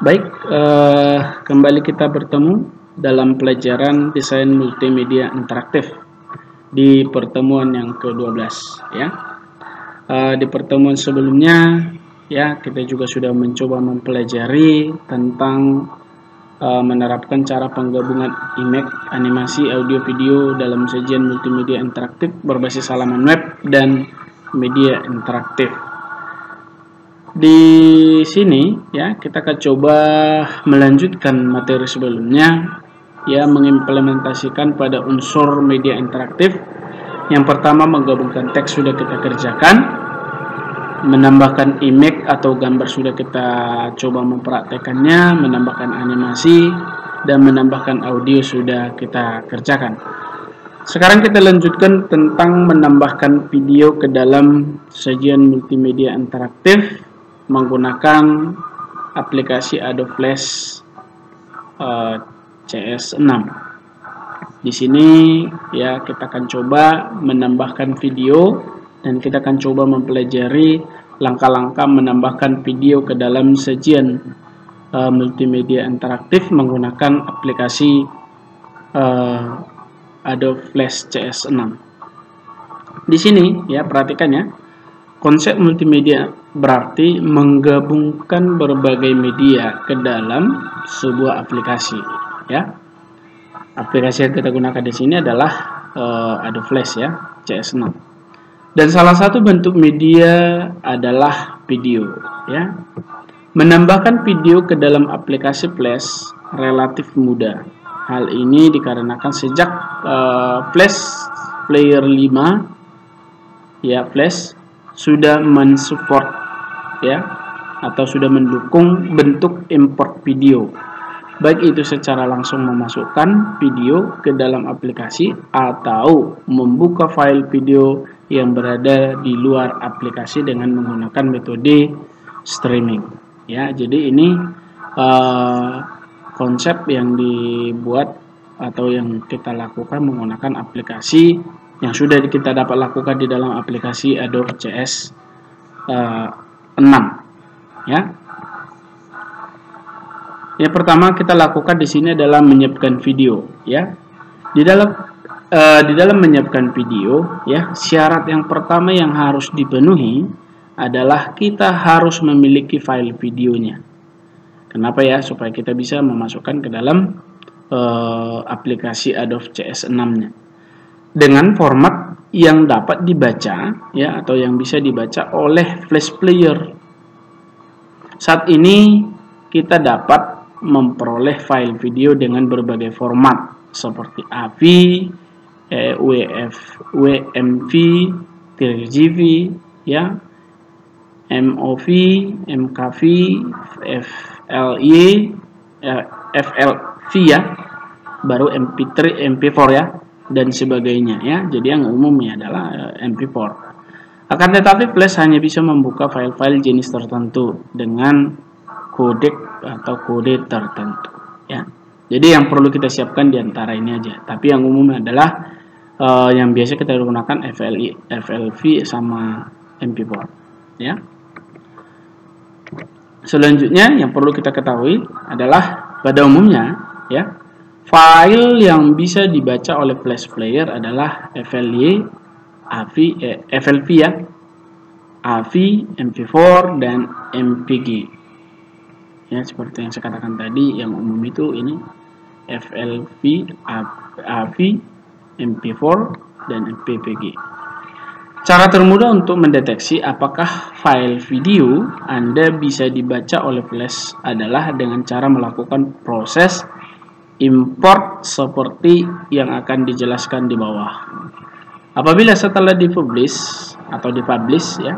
Baik, kembali kita bertemu dalam pelajaran desain multimedia interaktif di pertemuan yang ke-12 ya. Di pertemuan sebelumnya ya kita juga sudah mencoba mempelajari tentang menerapkan cara penggabungan image, animasi, audio, video dalam sajian multimedia interaktif berbasis halaman web dan media interaktif. Di sini ya kita akan coba melanjutkan materi sebelumnya ya, mengimplementasikan pada unsur media interaktif. Yang pertama, menggabungkan teks sudah kita kerjakan, menambahkan image atau gambar sudah kita coba mempraktekannya, menambahkan animasi dan menambahkan audio sudah kita kerjakan. Sekarang kita lanjutkan tentang menambahkan video ke dalam sajian multimedia interaktif menggunakan aplikasi Adobe Flash CS6. Di sini ya kita akan coba menambahkan video dan kita akan coba mempelajari langkah-langkah menambahkan video ke dalam sajian multimedia interaktif menggunakan aplikasi Adobe Flash CS6. Di sini ya perhatikan ya, konsep multimedia berarti menggabungkan berbagai media ke dalam sebuah aplikasi ya. Aplikasi yang kita gunakan di sini adalah Adobe Flash ya, CS6. Dan salah satu bentuk media adalah video ya. Menambahkan video ke dalam aplikasi Flash relatif mudah. Hal ini dikarenakan sejak Flash Player 5 ya, Flash sudah mensupport ya atau sudah mendukung bentuk import video, baik itu secara langsung memasukkan video ke dalam aplikasi atau membuka file video yang berada di luar aplikasi dengan menggunakan metode streaming ya. Jadi ini konsep yang dibuat atau yang kita lakukan menggunakan aplikasi yang sudah kita dapat lakukan di dalam aplikasi Adobe CS 6 ya. Yang pertama kita lakukan di sini adalah menyiapkan video ya. Di dalam menyiapkan video ya, syarat yang pertama yang harus dipenuhi adalah kita harus memiliki file videonya. Kenapa ya? Supaya kita bisa memasukkan ke dalam aplikasi Adobe CS6-nya dengan format yang dapat dibaca ya, atau yang bisa dibaca oleh Flash Player. Saat ini kita dapat memperoleh file video dengan berbagai format seperti AV, WMV, TIRGV ya, MOV, MKV, FLV ya, baru MP3, MP4 ya, dan sebagainya ya. Jadi yang umumnya adalah MP4. Akan tetapi Flash hanya bisa membuka file-file jenis tertentu dengan kodek atau kode tertentu ya. Jadi yang perlu kita siapkan di antara ini aja. Tapi yang umumnya adalah yang biasa kita gunakan FLV sama MP4 ya. Selanjutnya yang perlu kita ketahui adalah pada umumnya ya, file yang bisa dibaca oleh Flash Player adalah FLV, ya, AV, MP4 dan MPG. Ya, seperti yang saya katakan tadi, yang umum itu ini FLV, AV, MP4 dan MPG. Cara termudah untuk mendeteksi apakah file video Anda bisa dibaca oleh Flash adalah dengan cara melakukan proses import seperti yang akan dijelaskan di bawah. Apabila setelah dipublish ya,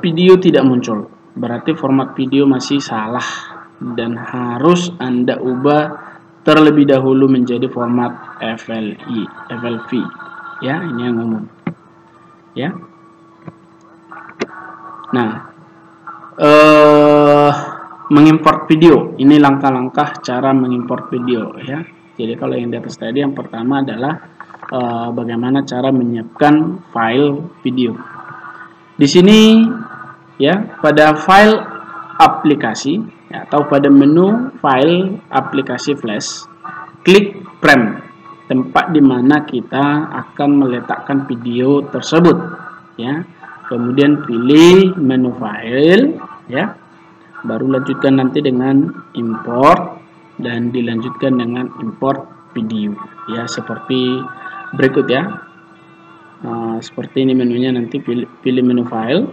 video tidak muncul, berarti format video masih salah dan harus Anda ubah terlebih dahulu menjadi format FLV ya, ini yang umum ya. Nah, mengimport video, ini langkah-langkah cara mengimport video ya. Jadi kalau yang di atas tadi, yang pertama adalah bagaimana cara menyiapkan file video. Di sini ya, pada file aplikasi ya, atau pada menu file aplikasi flash, klik frame, tempat di mana kita akan meletakkan video tersebut ya. Kemudian pilih menu file ya, baru lanjutkan nanti dengan import dan dilanjutkan dengan import video ya, seperti berikut ya. Seperti ini menunya, nanti pilih menu file,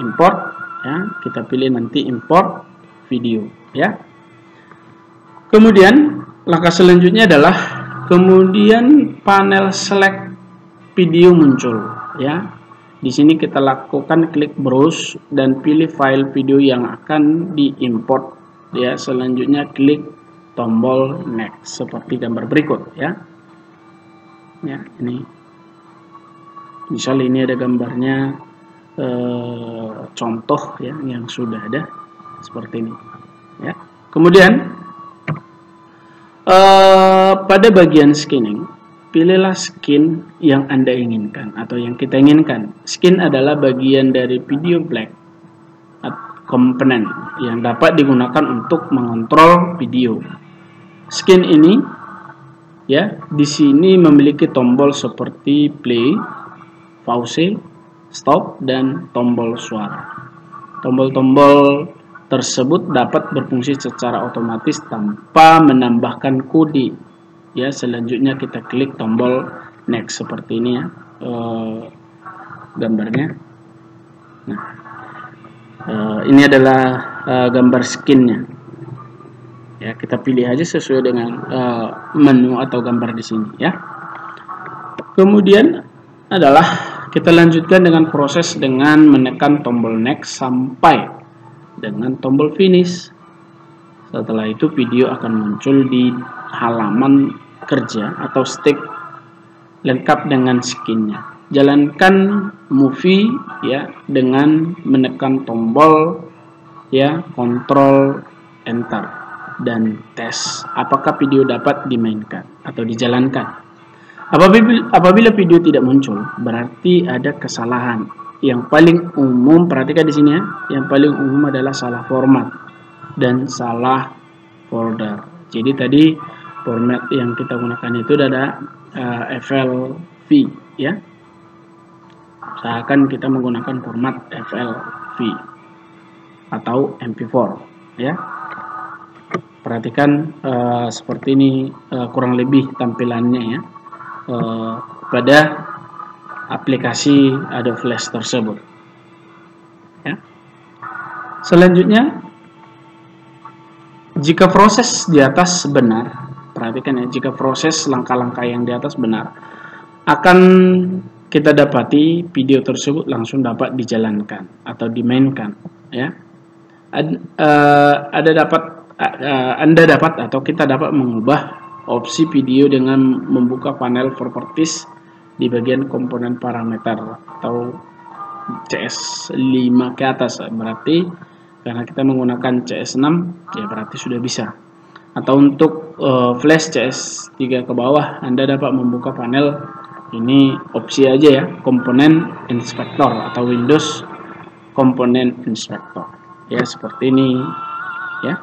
import ya, kita pilih nanti import video ya. Kemudian langkah selanjutnya adalah kemudian panel select video muncul ya. Di sini kita lakukan klik browse dan pilih file video yang akan diimport ya. Selanjutnya klik tombol next seperti gambar berikut ya. Ya, ini misal ini ada gambarnya contoh ya yang sudah ada seperti ini ya. Kemudian pada bagian skinning, pilihlah skin yang Anda inginkan atau yang kita inginkan. Skin adalah bagian dari video black komponen yang dapat digunakan untuk mengontrol video. Skin ini ya, di sini memiliki tombol seperti play, pause, stop, dan tombol suara. Tombol-tombol tersebut dapat berfungsi secara otomatis tanpa menambahkan kode. Ya, selanjutnya kita klik tombol next seperti ini ya, gambarnya. Nah, ini adalah gambar skinnya. Ya, kita pilih aja sesuai dengan menu atau gambar di sini ya. Kemudian adalah kita lanjutkan dengan proses dengan menekan tombol next sampai dengan tombol finish. Setelah itu video akan muncul di halaman kerja atau stick lengkap dengan skinnya. Jalankan movie ya dengan menekan tombol ya kontrol enter dan tes apakah video dapat dimainkan atau dijalankan. Apabila video tidak muncul, berarti ada kesalahan. Yang paling umum, perhatikan di sini ya, yang paling umum adalah salah format dan salah folder. Jadi tadi format yang kita gunakan itu ada FLV ya. Usahakan kita menggunakan format FLV atau MP4 ya. Perhatikan seperti ini kurang lebih tampilannya ya pada aplikasi Adobe Flash tersebut ya. Selanjutnya, jika proses di atas benar, perhatikan ya, jika proses langkah-langkah yang di atas benar, akan kita dapati video tersebut langsung dapat dijalankan atau dimainkan ya. Anda dapat atau kita dapat mengubah opsi video dengan membuka panel properties di bagian komponen parameter atau CS5 ke atas. Berarti karena kita menggunakan CS6 ya berarti sudah bisa. Atau untuk flash CS3 ke bawah, Anda dapat membuka panel ini opsi aja ya, komponen inspector atau Windows komponen inspector ya, seperti ini ya.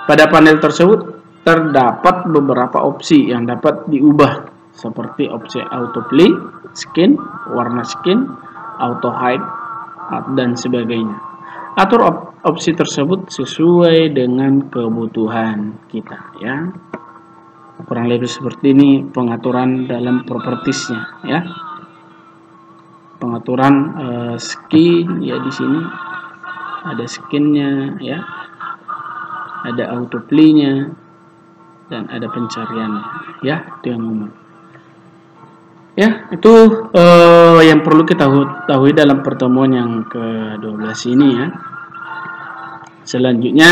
Pada panel tersebut terdapat beberapa opsi yang dapat diubah seperti opsi autoplay, skin, warna skin, auto hide dan sebagainya. Atur opsi tersebut sesuai dengan kebutuhan kita ya. Kurang lebih seperti ini pengaturan dalam propertiesnya ya. Pengaturan skin ya, di sini ada skinnya ya, ada autoplay-nya dan ada pencariannya ya dengan nomor. Ya, itu yang perlu kita ketahui dalam pertemuan yang ke-12 ini ya. Selanjutnya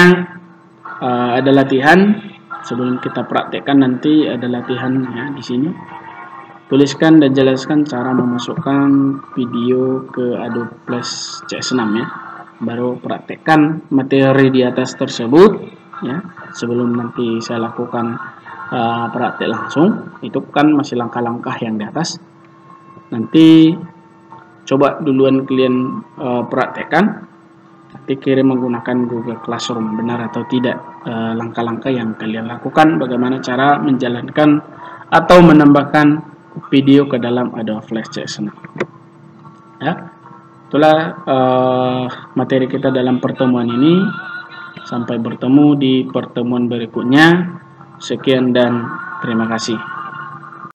ada latihan. Sebelum kita praktekkan nanti ada latihan ya di sini. Tuliskan dan jelaskan cara memasukkan video ke Adobe Flash CS6 ya. Baru praktekkan materi di atas tersebut ya. Sebelum nanti saya lakukan praktek langsung, itu kan masih langkah-langkah yang di atas. Nanti coba duluan kalian praktekkan nanti kirim menggunakan Google Classroom. Benar atau tidak langkah-langkah yang kalian lakukan, bagaimana cara menjalankan atau menambahkan video ke dalam Adobe Flash CS6. Ya, itulah materi kita dalam pertemuan ini. Sampai bertemu di pertemuan berikutnya. Sekian dan terima kasih.